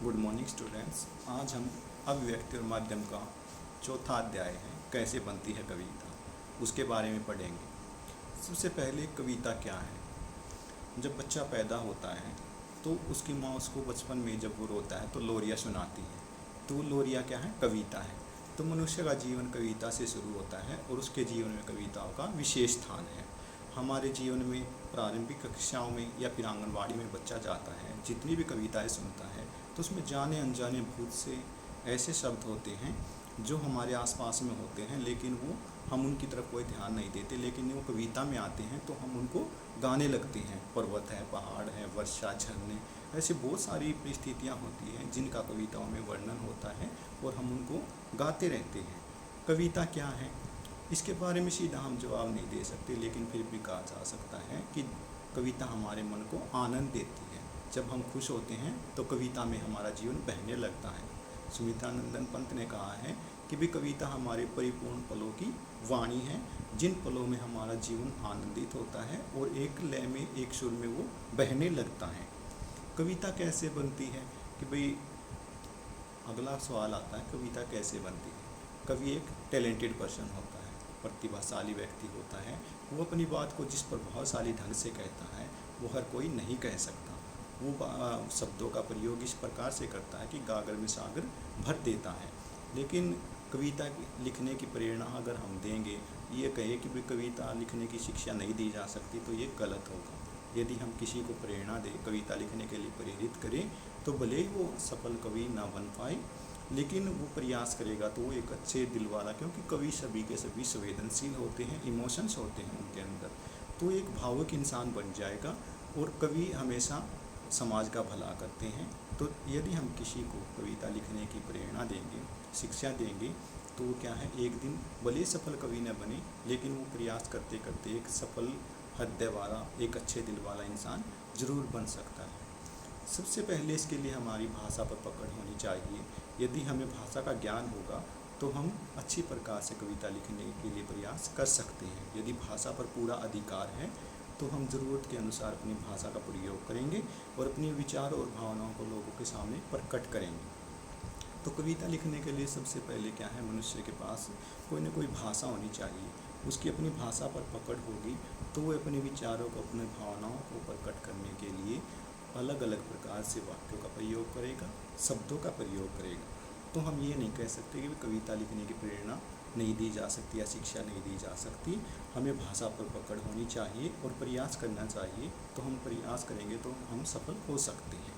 Good morning students. आज हम अभिव्यक्ति और माध्यम का चौथा अध्याय है कैसे बनती है कविता, उसके बारे में पढ़ेंगे। सबसे पहले कविता क्या है। जब बच्चा पैदा होता है तो उसकी माँ उसको बचपन में जब वो रोता है तो लोरियाँ सुनाती है, तो लोरियाँ क्या है, कविता है। तो मनुष्य का जीवन कविता से शुरू होता है और उसके जीवन में कविताओं का विशेष स्थान है। हमारे जीवन में प्रारंभिक कक्षाओं में या फिर आंगनवाड़ी में बच्चा जाता है, जितनी भी कविताएं सुनता है तो उसमें जाने अनजाने भूत से ऐसे शब्द होते हैं जो हमारे आसपास में होते हैं, लेकिन वो हम उनकी तरफ कोई ध्यान नहीं देते, लेकिन वो कविता में आते हैं तो हम उनको गाने लगते हैं। पर्वत है, पहाड़ है, वर्षा, झरने, ऐसी बहुत सारी परिस्थितियाँ होती हैं जिनका कविताओं में वर्णन होता है और हम उनको गाते रहते हैं। कविता क्या है, इसके बारे में सीधा हम जवाब नहीं दे सकते, लेकिन फिर भी कहा जा सकता है कि कविता हमारे मन को आनंद देती है। जब हम खुश होते हैं तो कविता में हमारा जीवन बहने लगता है। सुमित्रानंदन पंत ने कहा है कि भी कविता हमारे परिपूर्ण पलों की वाणी है, जिन पलों में हमारा जीवन आनंदित होता है और एक लय में, एक सुर में वो बहने लगता है। कविता कैसे बनती है कि भाई अगला सवाल आता है, कविता कैसे बनती है। कवि एक टैलेंटेड पर्सन होता है, प्रतिभाशाली व्यक्ति होता है। वो अपनी बात को जिस प्रभावशाली ढंग से कहता है वो हर कोई नहीं कह सकता। वो शब्दों का प्रयोग इस प्रकार से करता है कि गागर में सागर भर देता है। लेकिन कविता लिखने की प्रेरणा अगर हम देंगे, ये कहे कि भाई कविता लिखने की शिक्षा नहीं दी जा सकती, तो ये गलत होगा। यदि हम किसी को प्रेरणा दें, कविता लिखने के लिए प्रेरित करें, तो भले ही वो सफल कवि ना बन पाए, लेकिन वो प्रयास करेगा तो वो एक अच्छे दिल वाला, क्योंकि कवि सभी के सभी संवेदनशील होते हैं, इमोशंस होते हैं उनके अंदर, तो एक भावुक इंसान बन जाएगा। और कवि हमेशा समाज का भला करते हैं। तो यदि हम किसी को कविता लिखने की प्रेरणा देंगे, शिक्षा देंगे, तो वो क्या है, एक दिन भले सफल कवि न बने, लेकिन वो प्रयास करते करते एक सफल हृदय वाला, एक अच्छे दिल वाला इंसान ज़रूर बन सकता है। सबसे पहले इसके लिए हमारी भाषा पर पकड़ होनी चाहिए। यदि हमें भाषा का ज्ञान होगा तो हम अच्छी प्रकार से कविता लिखने के लिए प्रयास कर सकते हैं। यदि भाषा पर पूरा अधिकार है तो हम ज़रूरत के अनुसार अपनी भाषा का प्रयोग करेंगे और अपने विचार और भावनाओं को लोगों के सामने प्रकट करेंगे। तो कविता लिखने के लिए सबसे पहले क्या है, मनुष्य के पास कोई ना कोई भाषा होनी चाहिए। उसकी अपनी भाषा पर पकड़ होगी तो वो अपने विचारों को, अपने भावनाओं को प्रकट करने के लिए अलग अलग प्रकार से वाक्यों का प्रयोग करेगा, शब्दों का प्रयोग करेगा। तो हम ये नहीं कह सकते कि कविता लिखने की प्रेरणा नहीं दी जा सकती या शिक्षा नहीं दी जा सकती। हमें भाषा पर पकड़ होनी चाहिए और प्रयास करना चाहिए। तो हम प्रयास करेंगे तो हम सफल हो सकते हैं।